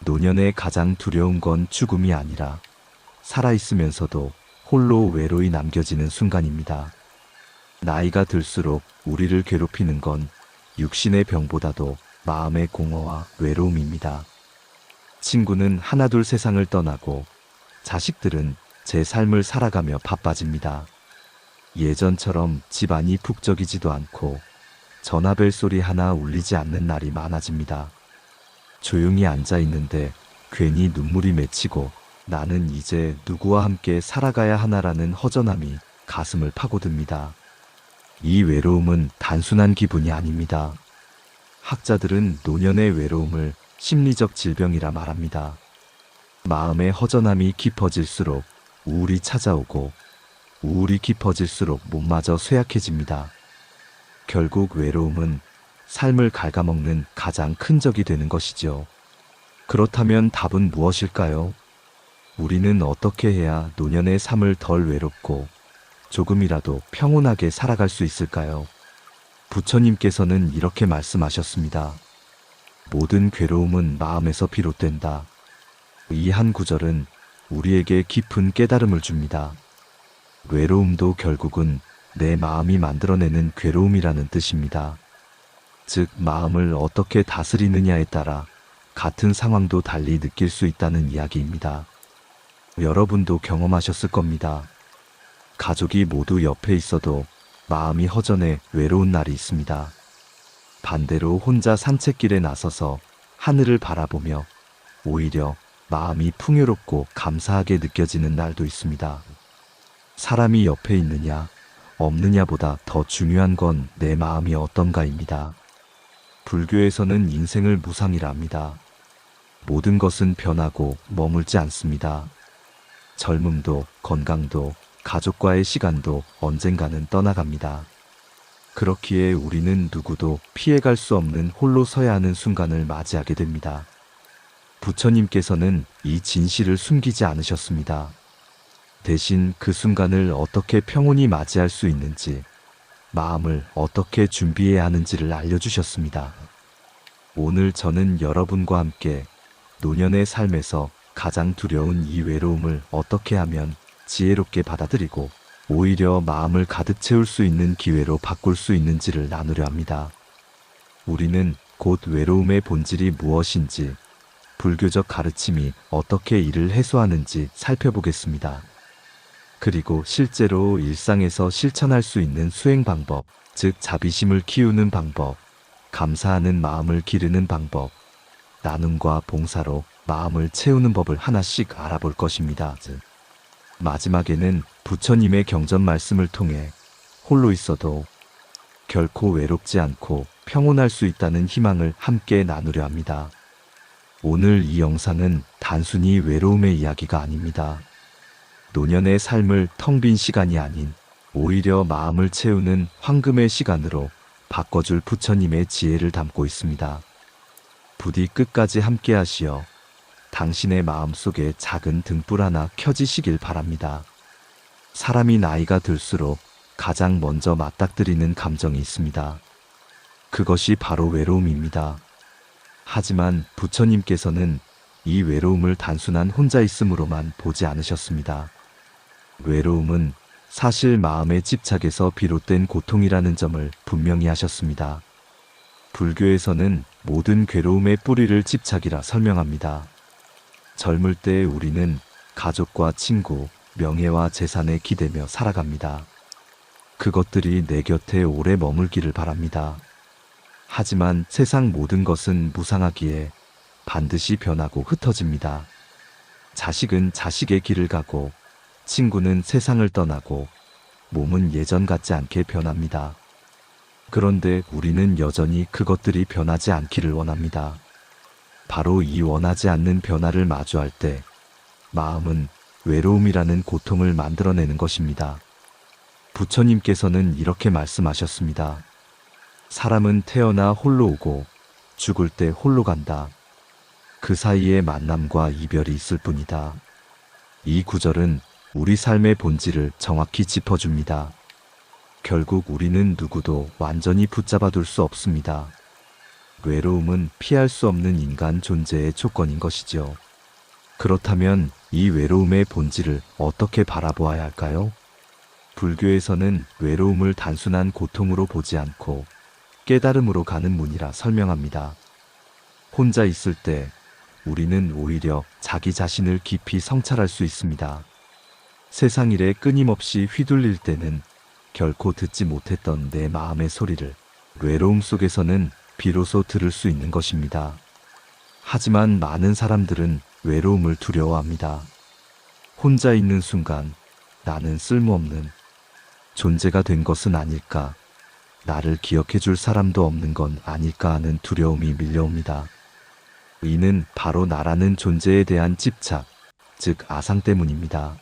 노년의 가장 두려운 건 죽음이 아니라 살아있으면서도 홀로 외로이 남겨지는 순간입니다. 나이가 들수록 우리를 괴롭히는 건 육신의 병보다도 마음의 공허와 외로움입니다. 친구는 하나둘 세상을 떠나고 자식들은 제 삶을 살아가며 바빠집니다. 예전처럼 집안이 북적이지도 않고 전화벨 소리 하나 울리지 않는 날이 많아집니다. 조용히 앉아 있는데 괜히 눈물이 맺히고 나는 이제 누구와 함께 살아가야 하나라는 허전함이 가슴을 파고듭니다. 이 외로움은 단순한 기분이 아닙니다. 학자들은 노년의 외로움을 심리적 질병이라 말합니다. 마음의 허전함이 깊어질수록 우울이 찾아오고 우울이 깊어질수록 몸마저 쇠약해집니다. 결국 외로움은 삶을 갉아먹는 가장 큰 적이 되는 것이죠. 그렇다면 답은 무엇일까요? 우리는 어떻게 해야 노년의 삶을 덜 외롭고 조금이라도 평온하게 살아갈 수 있을까요? 부처님께서는 이렇게 말씀하셨습니다. 모든 괴로움은 마음에서 비롯된다. 이 한 구절은 우리에게 깊은 깨달음을 줍니다. 외로움도 결국은 내 마음이 만들어내는 괴로움이라는 뜻입니다. 즉, 마음을 어떻게 다스리느냐에 따라 같은 상황도 달리 느낄 수 있다는 이야기입니다. 여러분도 경험하셨을 겁니다. 가족이 모두 옆에 있어도 마음이 허전해 외로운 날이 있습니다. 반대로 혼자 산책길에 나서서 하늘을 바라보며 오히려 마음이 풍요롭고 감사하게 느껴지는 날도 있습니다. 사람이 옆에 있느냐, 없느냐보다 더 중요한 건 내 마음이 어떤가입니다. 불교에서는 인생을 무상이라 합니다. 모든 것은 변하고 머물지 않습니다. 젊음도, 건강도, 가족과의 시간도 언젠가는 떠나갑니다. 그렇기에 우리는 누구도 피해갈 수 없는 홀로 서야 하는 순간을 맞이하게 됩니다. 부처님께서는 이 진실을 숨기지 않으셨습니다. 대신 그 순간을 어떻게 평온히 맞이할 수 있는지, 마음을 어떻게 준비해야 하는지를 알려주셨습니다. 오늘 저는 여러분과 함께 노년의 삶에서 가장 두려운 이 외로움을 어떻게 하면 지혜롭게 받아들이고 오히려 마음을 가득 채울 수 있는 기회로 바꿀 수 있는지를 나누려 합니다. 우리는 곧 외로움의 본질이 무엇인지, 불교적 가르침이 어떻게 이를 해소하는지 살펴보겠습니다. 그리고 실제로 일상에서 실천할 수 있는 수행 방법, 즉 자비심을 키우는 방법, 감사하는 마음을 기르는 방법, 나눔과 봉사로 마음을 채우는 법을 하나씩 알아볼 것입니다. 마지막에는 부처님의 경전 말씀을 통해 홀로 있어도 결코 외롭지 않고 평온할 수 있다는 희망을 함께 나누려 합니다. 오늘 이 영상은 단순히 외로움의 이야기가 아닙니다. 노년의 삶을 텅 빈 시간이 아닌 오히려 마음을 채우는 황금의 시간으로 바꿔줄 부처님의 지혜를 담고 있습니다. 부디 끝까지 함께 하시어 당신의 마음속에 작은 등불 하나 켜지시길 바랍니다. 사람이 나이가 들수록 가장 먼저 맞닥뜨리는 감정이 있습니다. 그것이 바로 외로움입니다. 하지만 부처님께서는 이 외로움을 단순한 혼자 있음으로만 보지 않으셨습니다. 외로움은 사실 마음의 집착에서 비롯된 고통이라는 점을 분명히 하셨습니다. 불교에서는 모든 괴로움의 뿌리를 집착이라 설명합니다. 젊을 때 우리는 가족과 친구, 명예와 재산에 기대며 살아갑니다. 그것들이 내 곁에 오래 머물기를 바랍니다. 하지만 세상 모든 것은 무상하기에 반드시 변하고 흩어집니다. 자식은 자식의 길을 가고 친구는 세상을 떠나고 몸은 예전 같지 않게 변합니다. 그런데 우리는 여전히 그것들이 변하지 않기를 원합니다. 바로 이 원하지 않는 변화를 마주할 때 마음은 외로움이라는 고통을 만들어내는 것입니다. 부처님께서는 이렇게 말씀하셨습니다. 사람은 태어나 홀로 오고 죽을 때 홀로 간다. 그 사이에 만남과 이별이 있을 뿐이다. 이 구절은 우리 삶의 본질을 정확히 짚어줍니다. 결국 우리는 누구도 완전히 붙잡아 둘 수 없습니다. 외로움은 피할 수 없는 인간 존재의 조건인 것이지요. 그렇다면 이 외로움의 본질을 어떻게 바라보아야 할까요? 불교에서는 외로움을 단순한 고통으로 보지 않고 깨달음으로 가는 문이라 설명합니다. 혼자 있을 때 우리는 오히려 자기 자신을 깊이 성찰할 수 있습니다. 세상 일에 끊임없이 휘둘릴 때는 결코 듣지 못했던 내 마음의 소리를 외로움 속에서는 비로소 들을 수 있는 것입니다. 하지만 많은 사람들은 외로움을 두려워합니다. 혼자 있는 순간 나는 쓸모없는 존재가 된 것은 아닐까, 나를 기억해 줄 사람도 없는 건 아닐까 하는 두려움이 밀려옵니다. 이는 바로 나라는 존재에 대한 집착, 즉 아상 때문입니다.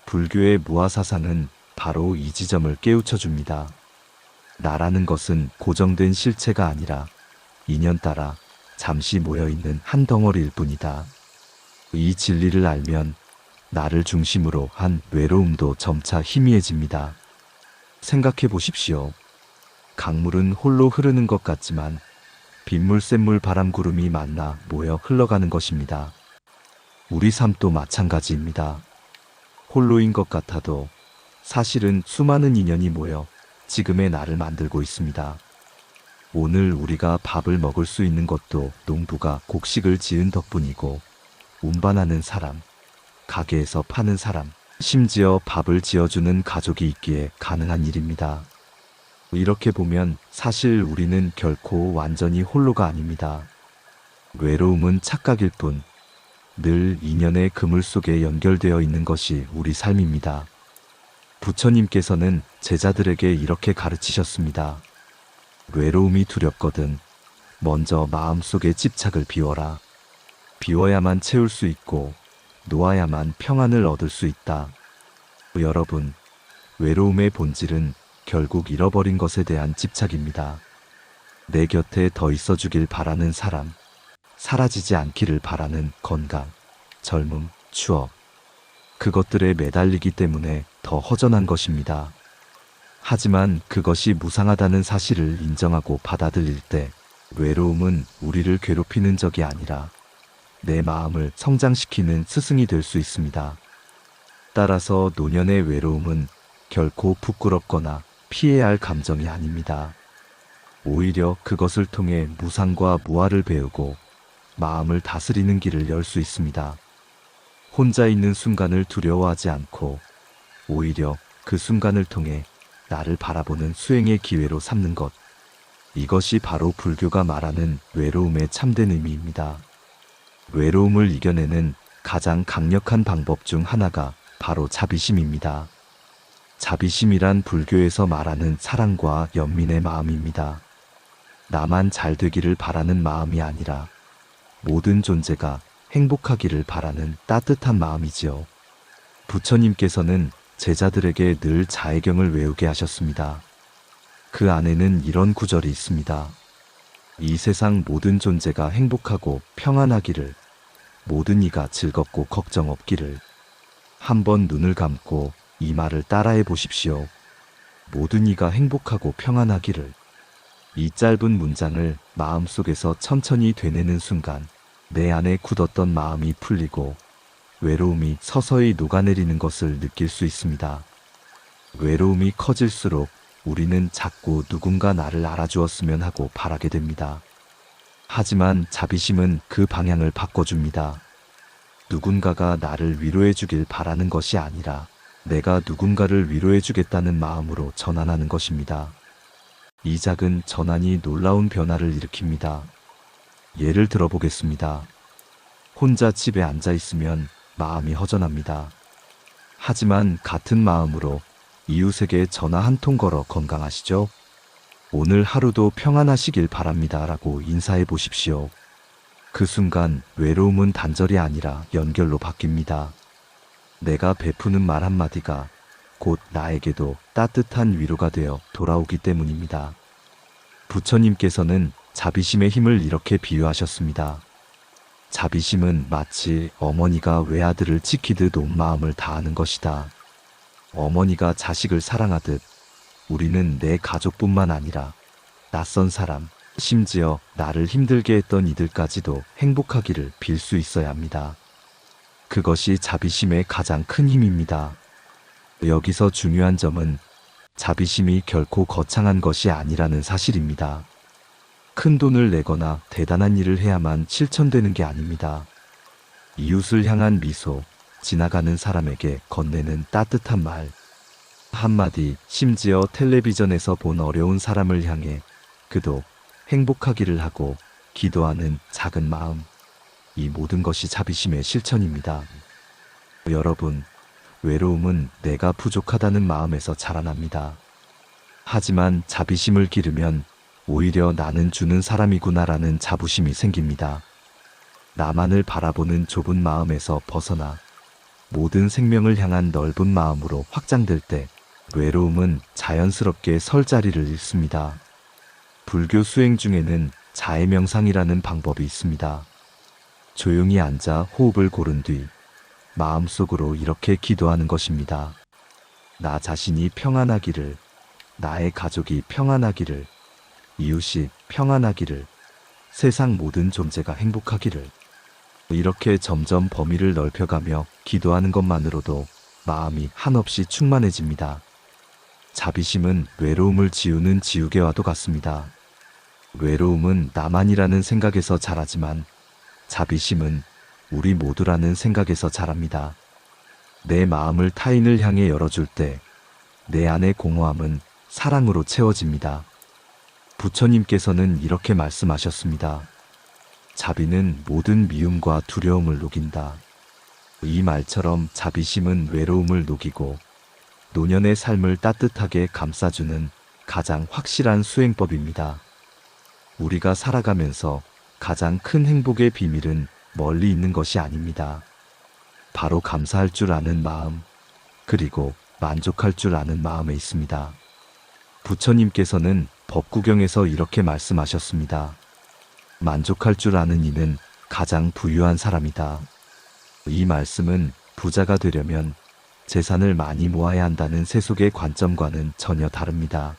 불교의 무아사상은 바로 이 지점을 깨우쳐 줍니다. 나라는 것은 고정된 실체가 아니라 인연 따라 잠시 모여있는 한 덩어리일 뿐이다. 이 진리를 알면 나를 중심으로 한 외로움도 점차 희미해집니다. 생각해 보십시오. 강물은 홀로 흐르는 것 같지만 빗물, 샘물, 바람, 구름이 만나 모여 흘러가는 것입니다. 우리 삶도 마찬가지입니다. 홀로인 것 같아도 사실은 수많은 인연이 모여 지금의 나를 만들고 있습니다. 오늘 우리가 밥을 먹을 수 있는 것도 농부가 곡식을 지은 덕분이고, 운반하는 사람, 가게에서 파는 사람, 심지어 밥을 지어주는 가족이 있기에 가능한 일입니다. 이렇게 보면 사실 우리는 결코 완전히 홀로가 아닙니다. 외로움은 착각일 뿐, 늘 인연의 그물 속에 연결되어 있는 것이 우리 삶입니다. 부처님께서는 제자들에게 이렇게 가르치셨습니다. 외로움이 두렵거든 먼저 마음속의 집착을 비워라. 비워야만 채울 수 있고 놓아야만 평안을 얻을 수 있다. 여러분, 외로움의 본질은 결국 잃어버린 것에 대한 집착입니다. 내 곁에 더 있어 주길 바라는 사람, 사라지지 않기를 바라는 건강, 젊음, 추억, 그것들에 매달리기 때문에 더 허전한 것입니다. 하지만 그것이 무상하다는 사실을 인정하고 받아들일 때 외로움은 우리를 괴롭히는 적이 아니라 내 마음을 성장시키는 스승이 될 수 있습니다. 따라서 노년의 외로움은 결코 부끄럽거나 피해야 할 감정이 아닙니다. 오히려 그것을 통해 무상과 무아를 배우고 마음을 다스리는 길을 열 수 있습니다. 혼자 있는 순간을 두려워하지 않고 오히려 그 순간을 통해 나를 바라보는 수행의 기회로 삼는 것. 이것이 바로 불교가 말하는 외로움의 참된 의미입니다. 외로움을 이겨내는 가장 강력한 방법 중 하나가 바로 자비심입니다. 자비심이란 불교에서 말하는 사랑과 연민의 마음입니다. 나만 잘 되기를 바라는 마음이 아니라 모든 존재가 행복하기를 바라는 따뜻한 마음이지요. 부처님께서는 제자들에게 늘 자애경을 외우게 하셨습니다. 그 안에는 이런 구절이 있습니다. 이 세상 모든 존재가 행복하고 평안하기를, 모든 이가 즐겁고 걱정 없기를. 한번 눈을 감고 이 말을 따라해 보십시오. 모든 이가 행복하고 평안하기를. 이 짧은 문장을 마음속에서 천천히 되뇌는 순간 내 안에 굳었던 마음이 풀리고 외로움이 서서히 녹아내리는 것을 느낄 수 있습니다. 외로움이 커질수록 우리는 자꾸 누군가 나를 알아주었으면 하고 바라게 됩니다. 하지만 자비심은 그 방향을 바꿔줍니다. 누군가가 나를 위로해 주길 바라는 것이 아니라 내가 누군가를 위로해 주겠다는 마음으로 전환하는 것입니다. 이 작은 전환이 놀라운 변화를 일으킵니다. 예를 들어보겠습니다. 혼자 집에 앉아 있으면 마음이 허전합니다. 하지만 같은 마음으로 이웃에게 전화 한 통 걸어 건강하시죠? 오늘 하루도 평안하시길 바랍니다 라고 인사해 보십시오. 그 순간 외로움은 단절이 아니라 연결로 바뀝니다. 내가 베푸는 말 한마디가 곧 나에게도 따뜻한 위로가 되어 돌아오기 때문입니다. 부처님께서는 자비심의 힘을 이렇게 비유하셨습니다. 자비심은 마치 어머니가 외아들을 지키듯 온 마음을 다하는 것이다. 어머니가 자식을 사랑하듯 우리는 내 가족뿐만 아니라 낯선 사람, 심지어 나를 힘들게 했던 이들까지도 행복하기를 빌 수 있어야 합니다. 그것이 자비심의 가장 큰 힘입니다. 여기서 중요한 점은 자비심이 결코 거창한 것이 아니라는 사실입니다. 큰 돈을 내거나 대단한 일을 해야만 실천되는 게 아닙니다. 이웃을 향한 미소, 지나가는 사람에게 건네는 따뜻한 말, 한마디, 심지어 텔레비전에서 본 어려운 사람을 향해 그도 행복하기를 하고 기도하는 작은 마음, 이 모든 것이 자비심의 실천입니다. 여러분, 외로움은 내가 부족하다는 마음에서 자라납니다. 하지만 자비심을 기르면 오히려 나는 주는 사람이구나라는 자부심이 생깁니다. 나만을 바라보는 좁은 마음에서 벗어나 모든 생명을 향한 넓은 마음으로 확장될 때 외로움은 자연스럽게 설 자리를 잃습니다. 불교 수행 중에는 자해 명상이라는 방법이 있습니다. 조용히 앉아 호흡을 고른 뒤 마음속으로 이렇게 기도하는 것입니다. 나 자신이 평안하기를, 나의 가족이 평안하기를, 이웃이 평안하기를, 세상 모든 존재가 행복하기를. 이렇게 점점 범위를 넓혀가며 기도하는 것만으로도 마음이 한없이 충만해집니다. 자비심은 외로움을 지우는 지우개와도 같습니다. 외로움은 나만이라는 생각에서 자라지만 자비심은 우리 모두라는 생각에서 자랍니다. 내 마음을 타인을 향해 열어줄 때 내 안의 공허함은 사랑으로 채워집니다. 부처님께서는 이렇게 말씀하셨습니다. 자비는 모든 미움과 두려움을 녹인다. 이 말처럼 자비심은 외로움을 녹이고 노년의 삶을 따뜻하게 감싸주는 가장 확실한 수행법입니다. 우리가 살아가면서 가장 큰 행복의 비밀은 멀리 있는 것이 아닙니다. 바로 감사할 줄 아는 마음, 그리고 만족할 줄 아는 마음에 있습니다. 부처님께서는 법구경에서 이렇게 말씀하셨습니다. 만족할 줄 아는 이는 가장 부유한 사람이다. 이 말씀은 부자가 되려면 재산을 많이 모아야 한다는 세속의 관점과는 전혀 다릅니다.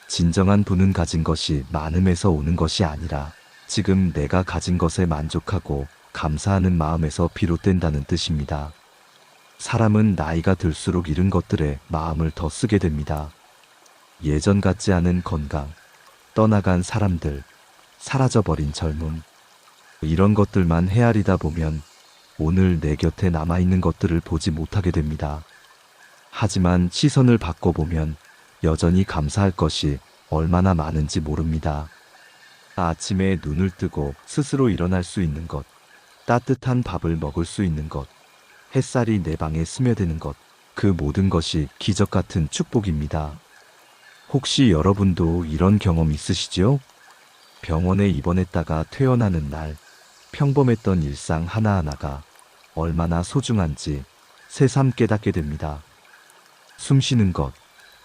진정한 부는 가진 것이 많음에서 오는 것이 아니라 지금 내가 가진 것에 만족하고 감사하는 마음에서 비롯된다는 뜻입니다. 사람은 나이가 들수록 잃은 것들에 마음을 더 쓰게 됩니다. 예전 같지 않은 건강, 떠나간 사람들, 사라져버린 젊음, 이런 것들만 헤아리다 보면 오늘 내 곁에 남아있는 것들을 보지 못하게 됩니다. 하지만 시선을 바꿔보면 여전히 감사할 것이 얼마나 많은지 모릅니다. 아침에 눈을 뜨고 스스로 일어날 수 있는 것, 따뜻한 밥을 먹을 수 있는 것, 햇살이 내 방에 스며드는 것, 그 모든 것이 기적 같은 축복입니다. 혹시 여러분도 이런 경험 있으시죠? 병원에 입원했다가 퇴원하는 날, 평범했던 일상 하나하나가 얼마나 소중한지 새삼 깨닫게 됩니다. 숨 쉬는 것,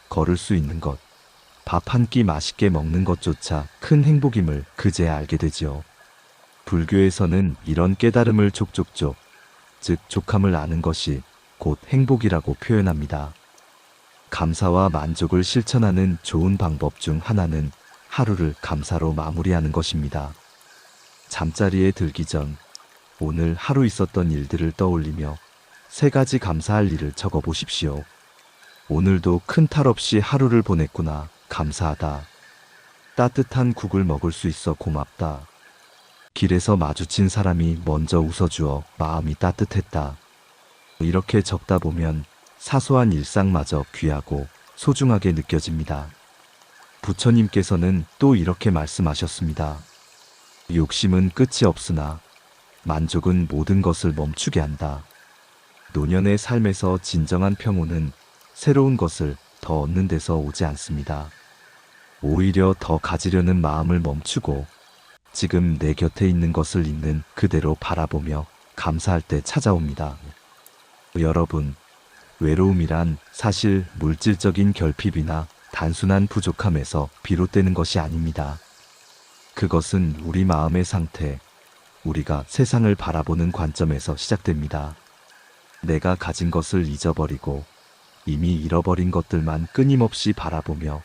걸을 수 있는 것, 밥 한 끼 맛있게 먹는 것조차 큰 행복임을 그제야 알게 되지요. 불교에서는 이런 깨달음을 족족족, 즉 족함을 아는 것이 곧 행복이라고 표현합니다. 감사와 만족을 실천하는 좋은 방법 중 하나는 하루를 감사로 마무리하는 것입니다. 잠자리에 들기 전 오늘 하루 있었던 일들을 떠올리며 3가지 감사할 일을 적어 보십시오. 오늘도 큰 탈 없이 하루를 보냈구나. 감사하다. 따뜻한 국을 먹을 수 있어 고맙다. 길에서 마주친 사람이 먼저 웃어주어 마음이 따뜻했다. 이렇게 적다 보면 사소한 일상마저 귀하고 소중하게 느껴집니다. 부처님께서는 또 이렇게 말씀하셨습니다. 욕심은 끝이 없으나 만족은 모든 것을 멈추게 한다. 노년의 삶에서 진정한 평온은 새로운 것을 더 얻는 데서 오지 않습니다. 오히려 더 가지려는 마음을 멈추고 지금 내 곁에 있는 것을 있는 그대로 바라보며 감사할 때 찾아옵니다. 여러분, 외로움이란 사실 물질적인 결핍이나 단순한 부족함에서 비롯되는 것이 아닙니다. 그것은 우리 마음의 상태, 우리가 세상을 바라보는 관점에서 시작됩니다. 내가 가진 것을 잊어버리고 이미 잃어버린 것들만 끊임없이 바라보며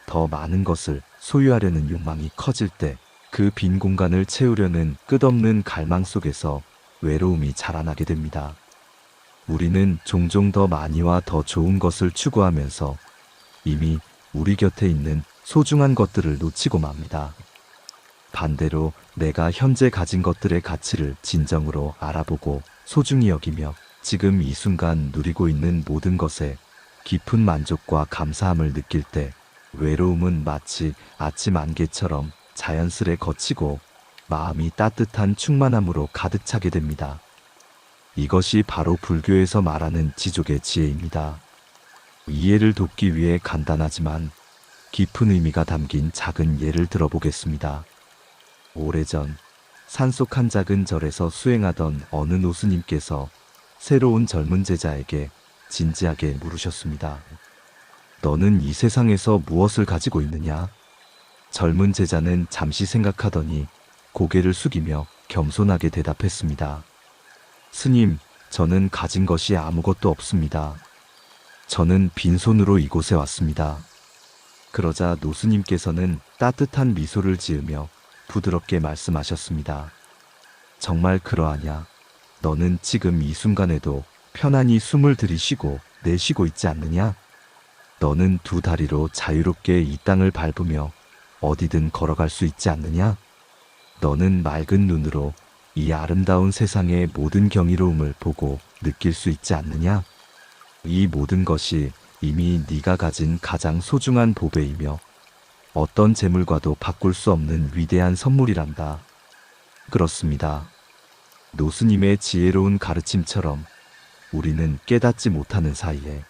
더 많은 것을 소유하려는 욕망이 커질 때 그 빈 공간을 채우려는 끝없는 갈망 속에서 외로움이 자라나게 됩니다. 우리는 종종 더 많이와 더 좋은 것을 추구하면서 이미 우리 곁에 있는 소중한 것들을 놓치고 맙니다. 반대로 내가 현재 가진 것들의 가치를 진정으로 알아보고 소중히 여기며 지금 이 순간 누리고 있는 모든 것에 깊은 만족과 감사함을 느낄 때 외로움은 마치 아침 안개처럼 자연스레 걷히고 마음이 따뜻한 충만함으로 가득 차게 됩니다. 이것이 바로 불교에서 말하는 지족의 지혜입니다. 이해를 돕기 위해 간단하지만 깊은 의미가 담긴 작은 예를 들어보겠습니다. 오래전 산속 한 작은 절에서 수행하던 어느 노스님께서 새로운 젊은 제자에게 진지하게 물으셨습니다. 너는 이 세상에서 무엇을 가지고 있느냐? 젊은 제자는 잠시 생각하더니 고개를 숙이며 겸손하게 대답했습니다. 스님, 저는 가진 것이 아무것도 없습니다. 저는 빈손으로 이곳에 왔습니다. 그러자 노스님께서는 따뜻한 미소를 지으며 부드럽게 말씀하셨습니다. 정말 그러하냐? 너는 지금 이 순간에도 편안히 숨을 들이쉬고 내쉬고 있지 않느냐? 너는 두 다리로 자유롭게 이 땅을 밟으며 어디든 걸어갈 수 있지 않느냐? 너는 맑은 눈으로 이 아름다운 세상의 모든 경이로움을 보고 느낄 수 있지 않느냐? 이 모든 것이 이미 네가 가진 가장 소중한 보배이며 어떤 재물과도 바꿀 수 없는 위대한 선물이란다. 그렇습니다. 노스님의 지혜로운 가르침처럼 우리는 깨닫지 못하는 사이에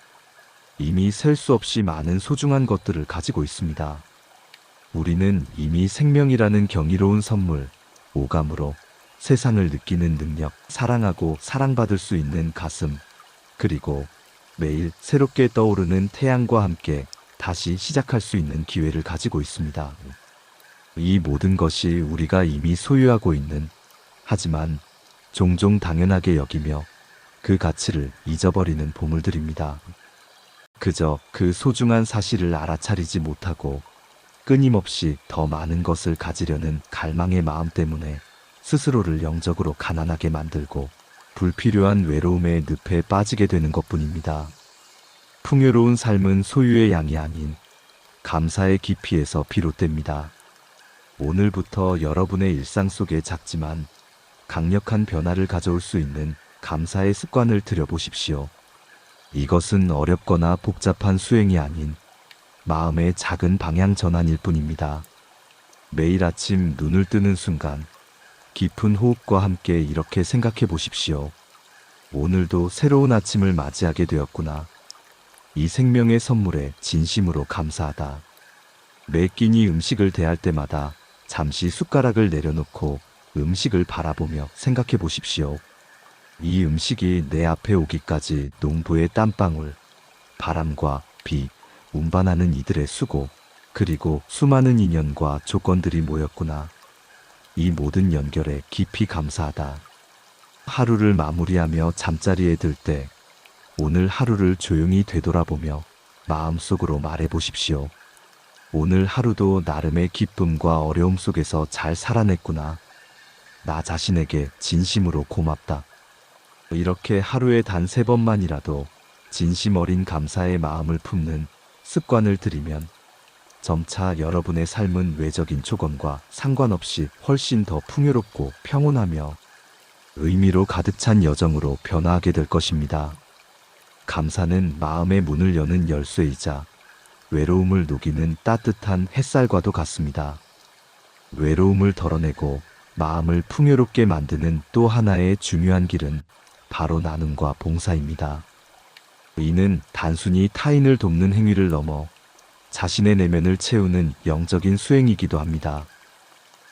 이미 셀 수 없이 많은 소중한 것들을 가지고 있습니다. 우리는 이미 생명이라는 경이로운 선물, 오감으로 세상을 느끼는 능력, 사랑하고 사랑받을 수 있는 가슴, 그리고 매일 새롭게 떠오르는 태양과 함께 다시 시작할 수 있는 기회를 가지고 있습니다. 이 모든 것이 우리가 이미 소유하고 있는, 하지만 종종 당연하게 여기며 그 가치를 잊어버리는 보물들입니다. 그저 그 소중한 사실을 알아차리지 못하고 끊임없이 더 많은 것을 가지려는 갈망의 마음 때문에 스스로를 영적으로 가난하게 만들고 불필요한 외로움의 늪에 빠지게 되는 것뿐입니다. 풍요로운 삶은 소유의 양이 아닌 감사의 깊이에서 비롯됩니다. 오늘부터 여러분의 일상 속에 작지만 강력한 변화를 가져올 수 있는 감사의 습관을 들여보십시오. 이것은 어렵거나 복잡한 수행이 아닌 마음의 작은 방향 전환일 뿐입니다. 매일 아침 눈을 뜨는 순간 깊은 호흡과 함께 이렇게 생각해 보십시오. 오늘도 새로운 아침을 맞이하게 되었구나. 이 생명의 선물에 진심으로 감사하다. 매 끼니 음식을 대할 때마다 잠시 숟가락을 내려놓고 음식을 바라보며 생각해 보십시오. 이 음식이 내 앞에 오기까지 농부의 땀방울, 바람과 비, 운반하는 이들의 수고, 그리고 수많은 인연과 조건들이 모였구나. 이 모든 연결에 깊이 감사하다. 하루를 마무리하며 잠자리에 들 때 오늘 하루를 조용히 되돌아보며 마음속으로 말해보십시오. 오늘 하루도 나름의 기쁨과 어려움 속에서 잘 살아냈구나. 나 자신에게 진심으로 고맙다. 이렇게 하루에 단 3번만이라도 진심 어린 감사의 마음을 품는 습관을 들이면 점차 여러분의 삶은 외적인 조건과 상관없이 훨씬 더 풍요롭고 평온하며 의미로 가득 찬 여정으로 변화하게 될 것입니다. 감사는 마음의 문을 여는 열쇠이자 외로움을 녹이는 따뜻한 햇살과도 같습니다. 외로움을 덜어내고 마음을 풍요롭게 만드는 또 하나의 중요한 길은 바로 나눔과 봉사입니다. 이는 단순히 타인을 돕는 행위를 넘어 자신의 내면을 채우는 영적인 수행이기도 합니다.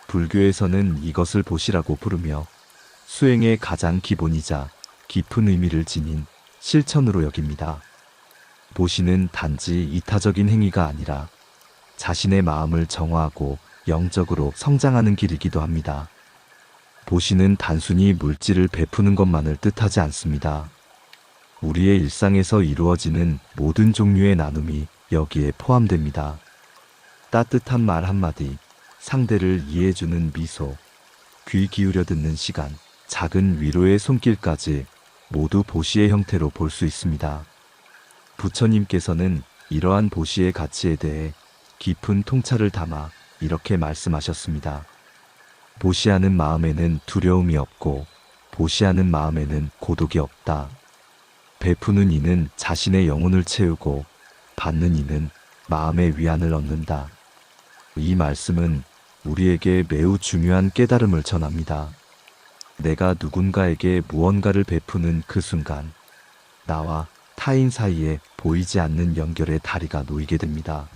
불교에서는 이것을 보시라고 부르며 수행의 가장 기본이자 깊은 의미를 지닌 실천으로 여깁니다. 보시는 단지 이타적인 행위가 아니라 자신의 마음을 정화하고 영적으로 성장하는 길이기도 합니다. 보시는 단순히 물질을 베푸는 것만을 뜻하지 않습니다. 우리의 일상에서 이루어지는 모든 종류의 나눔이 여기에 포함됩니다. 따뜻한 말 한마디, 상대를 이해해주는 미소, 귀 기울여 듣는 시간, 작은 위로의 손길까지 모두 보시의 형태로 볼 수 있습니다. 부처님께서는 이러한 보시의 가치에 대해 깊은 통찰을 담아 이렇게 말씀하셨습니다. 보시하는 마음에는 두려움이 없고 보시하는 마음에는 고독이 없다. 베푸는 이는 자신의 영혼을 채우고 받는 이는 마음의 위안을 얻는다. 이 말씀은 우리에게 매우 중요한 깨달음을 전합니다. 내가 누군가에게 무언가를 베푸는 그 순간 나와 타인 사이에 보이지 않는 연결의 다리가 놓이게 됩니다.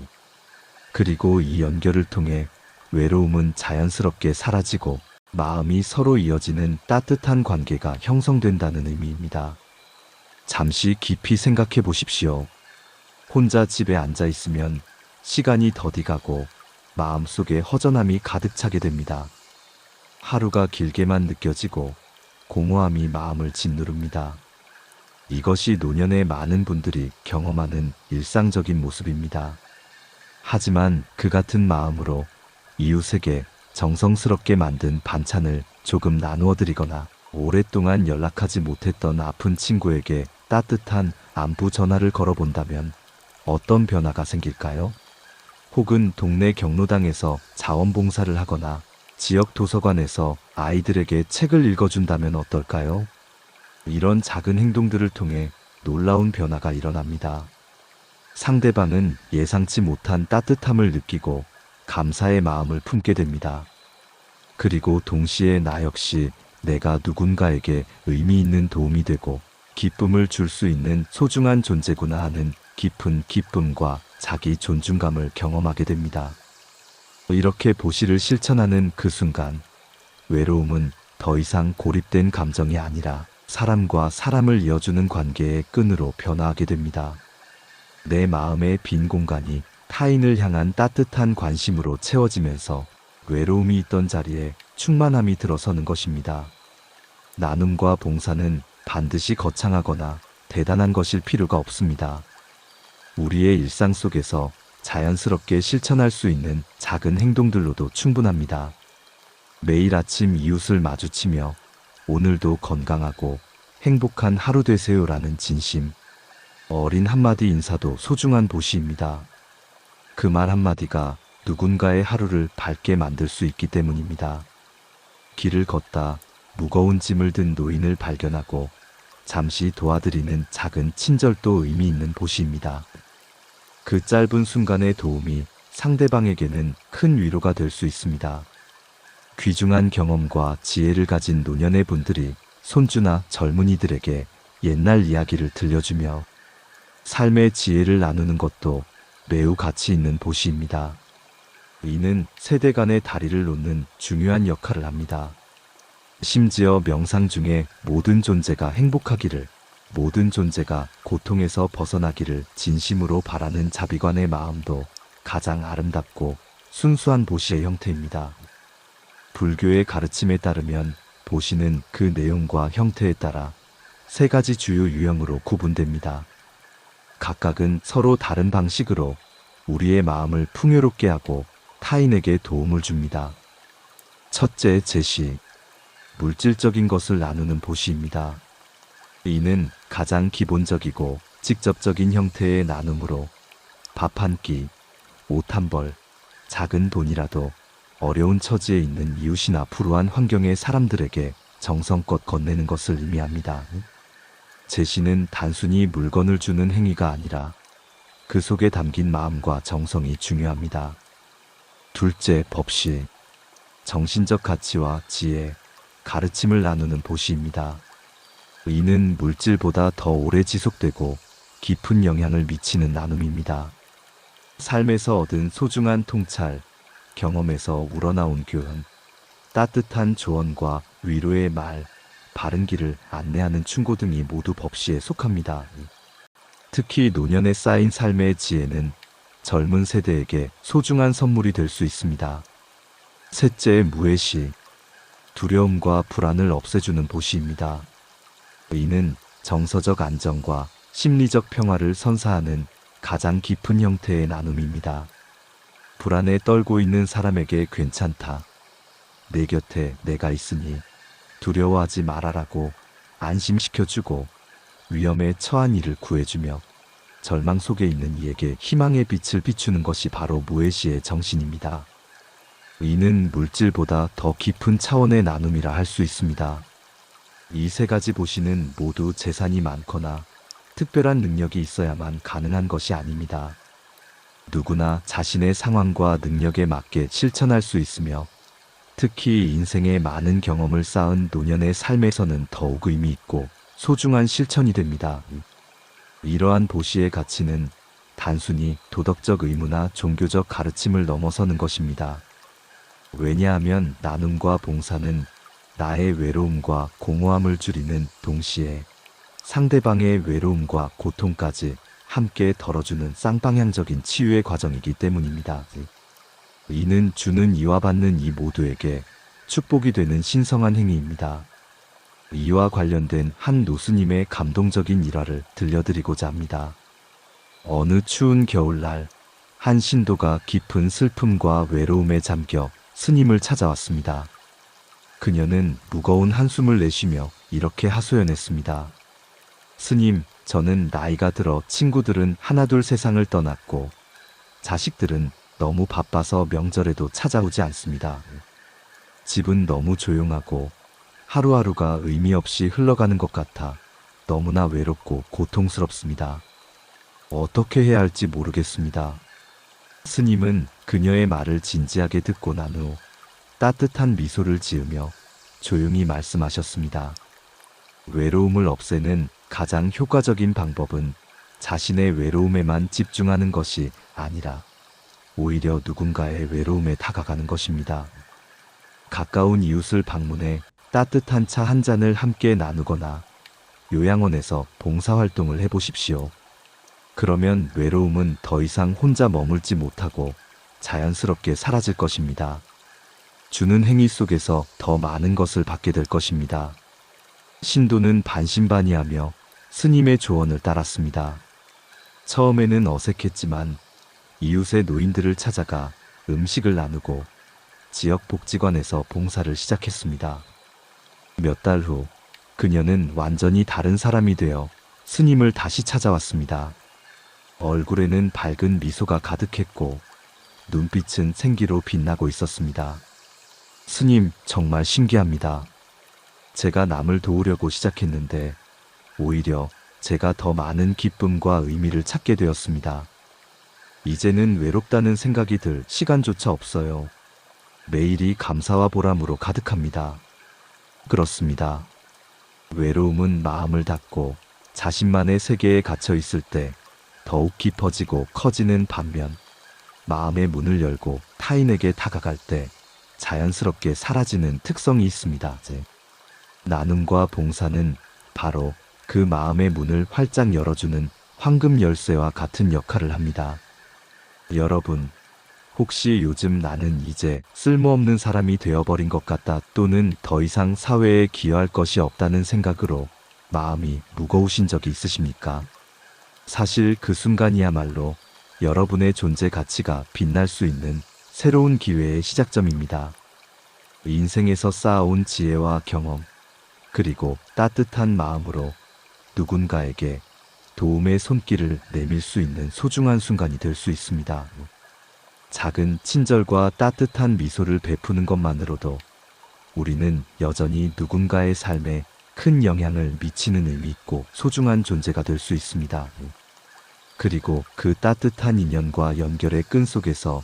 그리고 이 연결을 통해 외로움은 자연스럽게 사라지고 마음이 서로 이어지는 따뜻한 관계가 형성된다는 의미입니다. 잠시 깊이 생각해 보십시오. 혼자 집에 앉아 있으면 시간이 더디 가고 마음속에 허전함이 가득 차게 됩니다. 하루가 길게만 느껴지고 공허함이 마음을 짓누릅니다. 이것이 노년의 많은 분들이 경험하는 일상적인 모습입니다. 하지만 그 같은 마음으로 이웃에게 정성스럽게 만든 반찬을 조금 나누어 드리거나 오랫동안 연락하지 못했던 아픈 친구에게 따뜻한 안부 전화를 걸어본다면 어떤 변화가 생길까요? 혹은 동네 경로당에서 자원봉사를 하거나 지역 도서관에서 아이들에게 책을 읽어준다면 어떨까요? 이런 작은 행동들을 통해 놀라운 변화가 일어납니다. 상대방은 예상치 못한 따뜻함을 느끼고 감사의 마음을 품게 됩니다. 그리고 동시에 나 역시 내가 누군가에게 의미 있는 도움이 되고 기쁨을 줄 수 있는 소중한 존재구나 하는 깊은 기쁨과 자기 존중감을 경험하게 됩니다. 이렇게 보시를 실천하는 그 순간 외로움은 더 이상 고립된 감정이 아니라 사람과 사람을 이어주는 관계의 끈으로 변화하게 됩니다. 내 마음의 빈 공간이 타인을 향한 따뜻한 관심으로 채워지면서 외로움이 있던 자리에 충만함이 들어서는 것입니다. 나눔과 봉사는 반드시 거창하거나 대단한 것일 필요가 없습니다. 우리의 일상 속에서 자연스럽게 실천할 수 있는 작은 행동들로도 충분합니다. 매일 아침 이웃을 마주치며 오늘도 건강하고 행복한 하루 되세요라는 진심, 어린 한마디 인사도 소중한 보시입니다. 그 말 한마디가 누군가의 하루를 밝게 만들 수 있기 때문입니다. 길을 걷다 무거운 짐을 든 노인을 발견하고 잠시 도와드리는 작은 친절도 의미 있는 보시입니다. 그 짧은 순간의 도움이 상대방에게는 큰 위로가 될 수 있습니다. 귀중한 경험과 지혜를 가진 노년의 분들이 손주나 젊은이들에게 옛날 이야기를 들려주며 삶의 지혜를 나누는 것도 매우 가치 있는 보시입니다. 이는 세대 간의 다리를 놓는 중요한 역할을 합니다. 심지어 명상 중에 모든 존재가 행복하기를, 모든 존재가 고통에서 벗어나기를 진심으로 바라는 자비관의 마음도 가장 아름답고 순수한 보시의 형태입니다. 불교의 가르침에 따르면 보시는 그 내용과 형태에 따라 세 가지 주요 유형으로 구분됩니다. 각각은 서로 다른 방식으로 우리의 마음을 풍요롭게 하고 타인에게 도움을 줍니다. 첫째, 제시. 물질적인 것을 나누는 보시입니다. 이는 가장 기본적이고 직접적인 형태의 나눔으로 밥 한 끼, 옷 한 벌, 작은 돈이라도 어려운 처지에 있는 이웃이나 불우한 환경의 사람들에게 정성껏 건네는 것을 의미합니다. 제시는 단순히 물건을 주는 행위가 아니라 그 속에 담긴 마음과 정성이 중요합니다. 둘째, 법시. 정신적 가치와 지혜, 가르침을 나누는 보시입니다. 이는 물질보다 더 오래 지속되고 깊은 영향을 미치는 나눔입니다. 삶에서 얻은 소중한 통찰, 경험에서 우러나온 교훈, 따뜻한 조언과 위로의 말, 바른 길을 안내하는 충고 등이 모두 법시에 속합니다. 특히 노년에 쌓인 삶의 지혜는 젊은 세대에게 소중한 선물이 될 수 있습니다. 셋째, 무해시. 두려움과 불안을 없애주는 보시입니다. 이는 정서적 안정과 심리적 평화를 선사하는 가장 깊은 형태의 나눔입니다. 불안에 떨고 있는 사람에게 괜찮다. 내 곁에 내가 있으니 두려워하지 말아라고 안심시켜주고 위험에 처한 이를 구해주며 절망 속에 있는 이에게 희망의 빛을 비추는 것이 바로 무에시의 정신입니다. 이는 물질보다 더 깊은 차원의 나눔이라 할 수 있습니다. 이 세 가지 보시는 모두 재산이 많거나 특별한 능력이 있어야만 가능한 것이 아닙니다. 누구나 자신의 상황과 능력에 맞게 실천할 수 있으며 특히 인생의 많은 경험을 쌓은 노년의 삶에서는 더욱 의미 있고 소중한 실천이 됩니다. 이러한 보시의 가치는 단순히 도덕적 의무나 종교적 가르침을 넘어서는 것입니다. 왜냐하면 나눔과 봉사는 나의 외로움과 공허함을 줄이는 동시에 상대방의 외로움과 고통까지 함께 덜어주는 쌍방향적인 치유의 과정이기 때문입니다. 이는 주는 이와 받는 이 모두에게 축복이 되는 신성한 행위입니다. 이와 관련된 한 노스님의 감동적인 일화를 들려드리고자 합니다. 어느 추운 겨울날 한 신도가 깊은 슬픔과 외로움에 잠겨 스님을 찾아왔습니다. 그녀는 무거운 한숨을 내쉬며 이렇게 하소연했습니다. 스님, 저는 나이가 들어 친구들은 하나둘 세상을 떠났고 자식들은 너무 바빠서 명절에도 찾아오지 않습니다. 집은 너무 조용하고 하루하루가 의미 없이 흘러가는 것 같아 너무나 외롭고 고통스럽습니다. 어떻게 해야 할지 모르겠습니다. 스님은 그녀의 말을 진지하게 듣고 난 후 따뜻한 미소를 지으며 조용히 말씀하셨습니다. 외로움을 없애는 가장 효과적인 방법은 자신의 외로움에만 집중하는 것이 아니라 오히려 누군가의 외로움에 다가가는 것입니다. 가까운 이웃을 방문해 따뜻한 차 한 잔을 함께 나누거나 요양원에서 봉사활동을 해보십시오. 그러면 외로움은 더 이상 혼자 머물지 못하고 자연스럽게 사라질 것입니다. 주는 행위 속에서 더 많은 것을 받게 될 것입니다. 신도는 반신반의하며 스님의 조언을 따랐습니다. 처음에는 어색했지만 이웃의 노인들을 찾아가 음식을 나누고 지역 복지관에서 봉사를 시작했습니다. 몇 달 후 그녀는 완전히 다른 사람이 되어 스님을 다시 찾아왔습니다. 얼굴에는 밝은 미소가 가득했고 눈빛은 생기로 빛나고 있었습니다. 스님, 정말 신기합니다. 제가 남을 도우려고 시작했는데 오히려 제가 더 많은 기쁨과 의미를 찾게 되었습니다. 이제는 외롭다는 생각이 들 시간조차 없어요. 매일이 감사와 보람으로 가득합니다. 그렇습니다. 외로움은 마음을 닫고 자신만의 세계에 갇혀 있을 때 더욱 깊어지고 커지는 반면 마음의 문을 열고 타인에게 다가갈 때 자연스럽게 사라지는 특성이 있습니다. 나눔과 봉사는 바로 그 마음의 문을 활짝 열어주는 황금 열쇠와 같은 역할을 합니다. 여러분, 혹시 요즘 나는 이제 쓸모없는 사람이 되어버린 것 같다 또는 더 이상 사회에 기여할 것이 없다는 생각으로 마음이 무거우신 적이 있으십니까? 사실 그 순간이야말로 여러분의 존재 가치가 빛날 수 있는 새로운 기회의 시작점입니다. 인생에서 쌓아온 지혜와 경험, 그리고 따뜻한 마음으로 누군가에게 도움의 손길을 내밀 수 있는 소중한 순간이 될 수 있습니다. 작은 친절과 따뜻한 미소를 베푸는 것만으로도 우리는 여전히 누군가의 삶에 큰 영향을 미치는 의미 있고 소중한 존재가 될 수 있습니다. 그리고 그 따뜻한 인연과 연결의 끈 속에서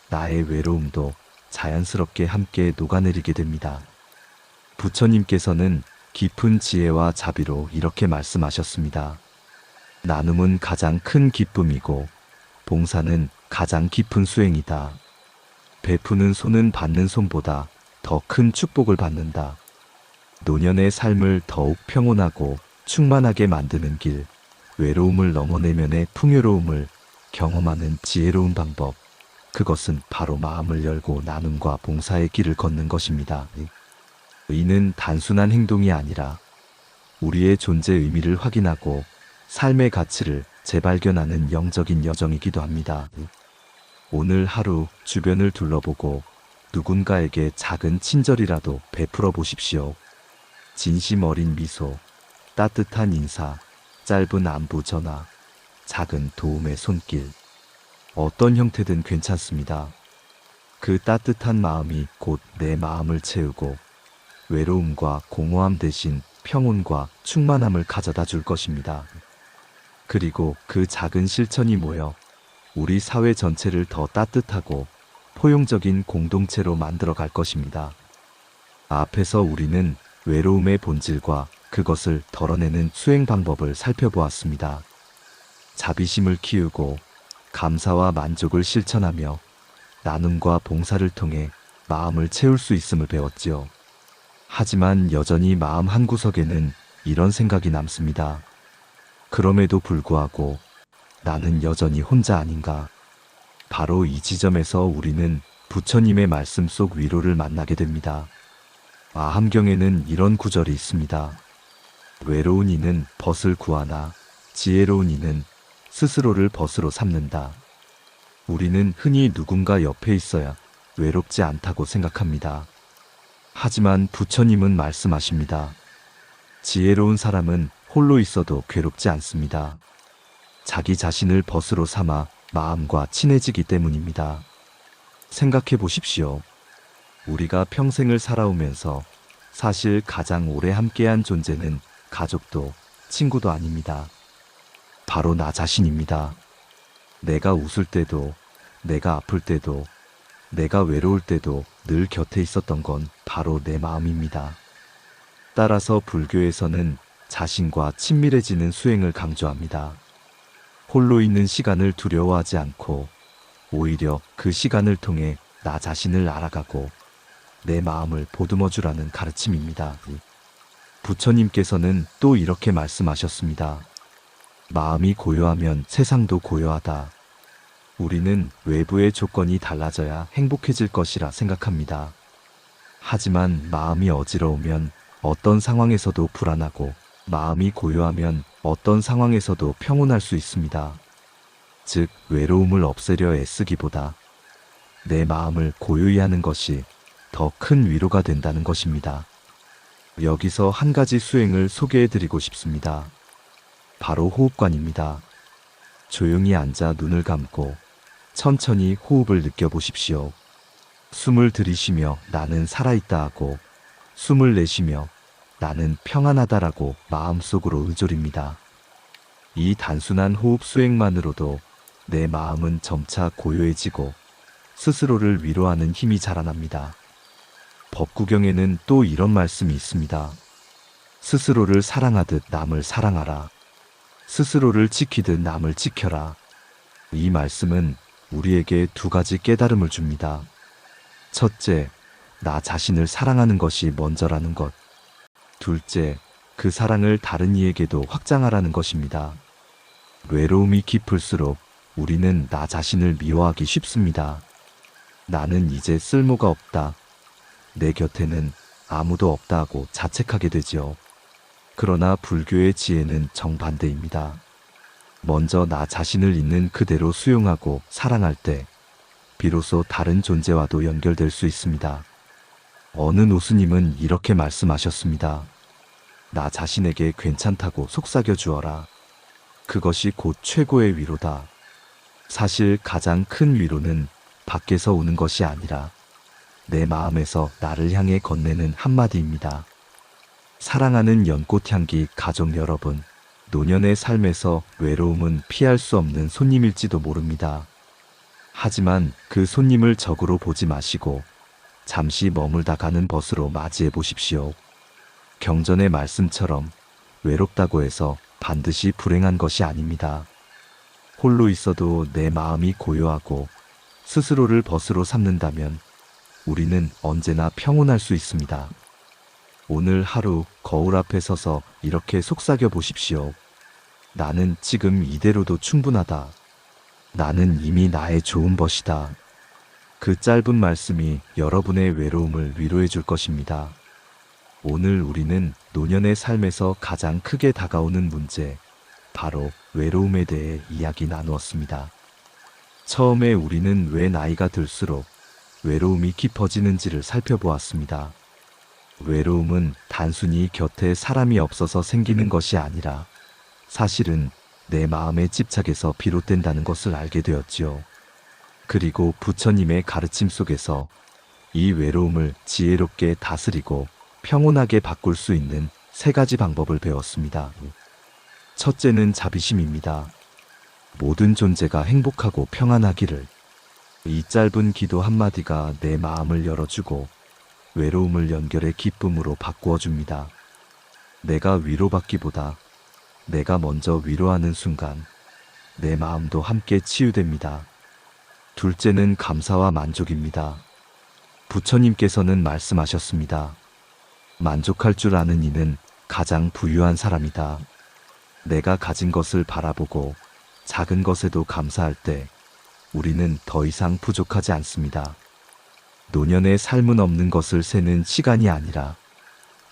나의 외로움도 자연스럽게 함께 녹아내리게 됩니다. 부처님께서는 깊은 지혜와 자비로 이렇게 말씀하셨습니다. 나눔은 가장 큰 기쁨이고 봉사는 가장 깊은 수행이다. 베푸는 손은 받는 손보다 더 큰 축복을 받는다. 노년의 삶을 더욱 평온하고 충만하게 만드는 길, 외로움을 넘어 내면의 풍요로움을 경험하는 지혜로운 방법, 그것은 바로 마음을 열고 나눔과 봉사의 길을 걷는 것입니다. 이는 단순한 행동이 아니라 우리의 존재 의미를 확인하고 삶의 가치를 재발견하는 영적인 여정이기도 합니다. 오늘 하루 주변을 둘러보고 누군가에게 작은 친절이라도 베풀어 보십시오. 진심 어린 미소, 따뜻한 인사, 짧은 안부 전화, 작은 도움의 손길. 어떤 형태든 괜찮습니다. 그 따뜻한 마음이 곧 내 마음을 채우고 외로움과 공허함 대신 평온과 충만함을 가져다 줄 것입니다. 그리고 그 작은 실천이 모여 우리 사회 전체를 더 따뜻하고 포용적인 공동체로 만들어 갈 것입니다. 앞에서 우리는 외로움의 본질과 그것을 덜어내는 수행 방법을 살펴보았습니다. 자비심을 키우고 감사와 만족을 실천하며 나눔과 봉사를 통해 마음을 채울 수 있음을 배웠지요. 하지만 여전히 마음 한구석에는 이런 생각이 남습니다. 그럼에도 불구하고 나는 여전히 혼자 아닌가. 바로 이 지점에서 우리는 부처님의 말씀 속 위로를 만나게 됩니다. 마함경에는 이런 구절이 있습니다. 외로운 이는 벗을 구하나 지혜로운 이는 스스로를 벗으로 삼는다. 우리는 흔히 누군가 옆에 있어야 외롭지 않다고 생각합니다. 하지만 부처님은 말씀하십니다. 지혜로운 사람은 홀로 있어도 괴롭지 않습니다. 자기 자신을 벗으로 삼아 마음과 친해지기 때문입니다. 생각해 보십시오. 우리가 평생을 살아오면서 사실 가장 오래 함께한 존재는 가족도 친구도 아닙니다. 바로 나 자신입니다. 내가 웃을 때도, 내가 아플 때도, 내가 외로울 때도 늘 곁에 있었던 건 바로 내 마음입니다. 따라서 불교에서는 자신과 친밀해지는 수행을 강조합니다. 홀로 있는 시간을 두려워하지 않고 오히려 그 시간을 통해 나 자신을 알아가고 내 마음을 보듬어 주라는 가르침입니다. 부처님께서는 또 이렇게 말씀하셨습니다. 마음이 고요하면 세상도 고요하다. 우리는 외부의 조건이 달라져야 행복해질 것이라 생각합니다. 하지만 마음이 어지러우면 어떤 상황에서도 불안하고 마음이 고요하면 어떤 상황에서도 평온할 수 있습니다. 즉, 외로움을 없애려 애쓰기보다 내 마음을 고요히 하는 것이 더 큰 위로가 된다는 것입니다. 여기서 한 가지 수행을 소개해 드리고 싶습니다. 바로 호흡관입니다. 조용히 앉아 눈을 감고 천천히 호흡을 느껴보십시오. 숨을 들이쉬며 나는 살아있다 하고 숨을 내쉬며 나는 평안하다라고 마음속으로 의존입니다. 이 단순한 호흡 수행만으로도 내 마음은 점차 고요해지고 스스로를 위로하는 힘이 자라납니다. 법구경에는 또 이런 말씀이 있습니다. 스스로를 사랑하듯 남을 사랑하라. 스스로를 지키듯 남을 지켜라. 이 말씀은 우리에게 두 가지 깨달음을 줍니다. 첫째, 나 자신을 사랑하는 것이 먼저라는 것. 둘째, 그 사랑을 다른 이에게도 확장하라는 것입니다. 외로움이 깊을수록 우리는 나 자신을 미워하기 쉽습니다. 나는 이제 쓸모가 없다. 내 곁에는 아무도 없다 하고 자책하게 되지요. 그러나 불교의 지혜는 정반대입니다. 먼저 나 자신을 있는 그대로 수용하고 사랑할 때 비로소 다른 존재와도 연결될 수 있습니다. 어느 노스님은 이렇게 말씀하셨습니다. 나 자신에게 괜찮다고 속삭여 주어라. 그것이 곧 최고의 위로다. 사실 가장 큰 위로는 밖에서 오는 것이 아니라 내 마음에서 나를 향해 건네는 한마디입니다. 사랑하는 연꽃향기 가족 여러분, 노년의 삶에서 외로움은 피할 수 없는 손님일지도 모릅니다. 하지만 그 손님을 적으로 보지 마시고 잠시 머물다 가는 벗으로 맞이해 보십시오. 경전의 말씀처럼 외롭다고 해서 반드시 불행한 것이 아닙니다. 홀로 있어도 내 마음이 고요하고 스스로를 벗으로 삼는다면 우리는 언제나 평온할 수 있습니다. 오늘 하루 거울 앞에 서서 이렇게 속삭여 보십시오. 나는 지금 이대로도 충분하다. 나는 이미 나의 좋은 것이다. 그 짧은 말씀이 여러분의 외로움을 위로해 줄 것입니다. 오늘 우리는 노년의 삶에서 가장 크게 다가오는 문제, 바로 외로움에 대해 이야기 나누었습니다. 처음에 우리는 왜 나이가 들수록 외로움이 깊어지는지를 살펴보았습니다. 외로움은 단순히 곁에 사람이 없어서 생기는 것이 아니라 사실은 내 마음의 집착에서 비롯된다는 것을 알게 되었지요. 그리고 부처님의 가르침 속에서 이 외로움을 지혜롭게 다스리고 평온하게 바꿀 수 있는 3가지 방법을 배웠습니다. 첫째는 자비심입니다. 모든 존재가 행복하고 평안하기를. 이 짧은 기도 한마디가 내 마음을 열어주고 외로움을 연결의 기쁨으로 바꾸어 줍니다. 내가 위로받기보다 내가 먼저 위로하는 순간 내 마음도 함께 치유됩니다. 둘째는 감사와 만족입니다. 부처님께서는 말씀하셨습니다. 만족할 줄 아는 이는 가장 부유한 사람이다. 내가 가진 것을 바라보고 작은 것에도 감사할 때 우리는 더 이상 부족하지 않습니다. 노년의 삶은 없는 것을 세는 시간이 아니라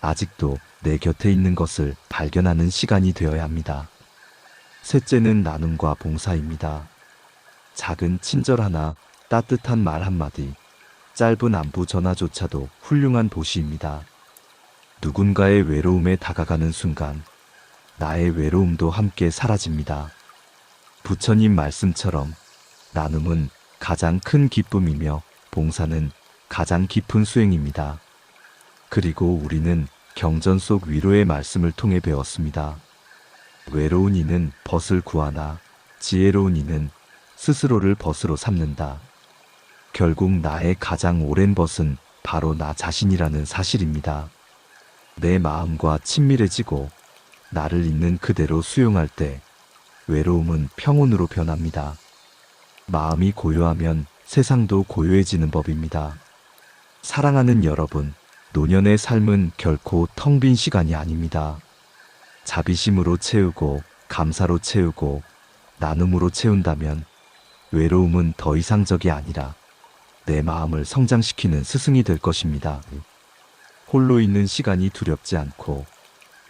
아직도 내 곁에 있는 것을 발견하는 시간이 되어야 합니다. 셋째는 나눔과 봉사입니다. 작은 친절 하나, 따뜻한 말 한마디, 짧은 안부 전화조차도 훌륭한 보시입니다. 누군가의 외로움에 다가가는 순간 나의 외로움도 함께 사라집니다. 부처님 말씀처럼 나눔은 가장 큰 기쁨이며 봉사는 가장 깊은 수행입니다. 그리고 우리는 경전 속 위로의 말씀을 통해 배웠습니다. 외로운 이는 벗을 구하나 지혜로운 이는 스스로를 벗으로 삼는다. 결국 나의 가장 오랜 벗은 바로 나 자신이라는 사실입니다. 내 마음과 친밀해지고 나를 있는 그대로 수용할 때 외로움은 평온으로 변합니다. 마음이 고요하면 세상도 고요해지는 법입니다. 사랑하는 여러분, 노년의 삶은 결코 텅 빈 시간이 아닙니다. 자비심으로 채우고 감사로 채우고 나눔으로 채운다면 외로움은 더 이상 적이 아니라 내 마음을 성장시키는 스승이 될 것입니다. 홀로 있는 시간이 두렵지 않고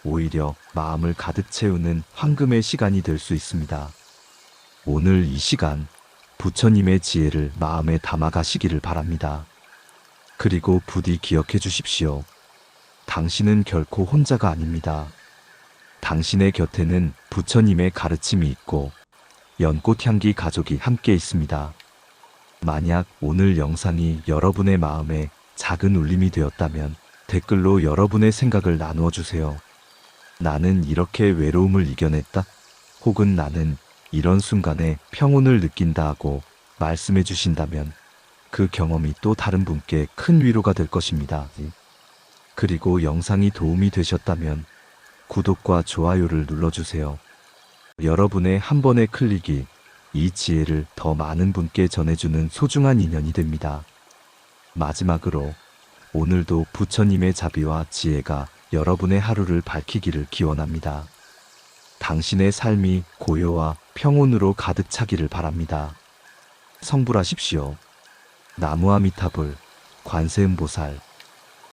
오히려 마음을 가득 채우는 황금의 시간이 될 수 있습니다. 오늘 이 시간 부처님의 지혜를 마음에 담아 가시기를 바랍니다. 그리고 부디 기억해 주십시오. 당신은 결코 혼자가 아닙니다. 당신의 곁에는 부처님의 가르침이 있고 연꽃향기 가족이 함께 있습니다. 만약 오늘 영상이 여러분의 마음에 작은 울림이 되었다면 댓글로 여러분의 생각을 나누어 주세요. 나는 이렇게 외로움을 이겨냈다. 혹은 나는 이런 순간에 평온을 느낀다 하고 말씀해 주신다면 그 경험이 또 다른 분께 큰 위로가 될 것입니다. 그리고 영상이 도움이 되셨다면 구독과 좋아요를 눌러주세요. 여러분의 한 번의 클릭이 이 지혜를 더 많은 분께 전해주는 소중한 인연이 됩니다. 마지막으로 오늘도 부처님의 자비와 지혜가 여러분의 하루를 밝히기를 기원합니다. 당신의 삶이 고요와 평온으로 가득 차기를 바랍니다. 성불하십시오. 나무아미타불, 관세음보살.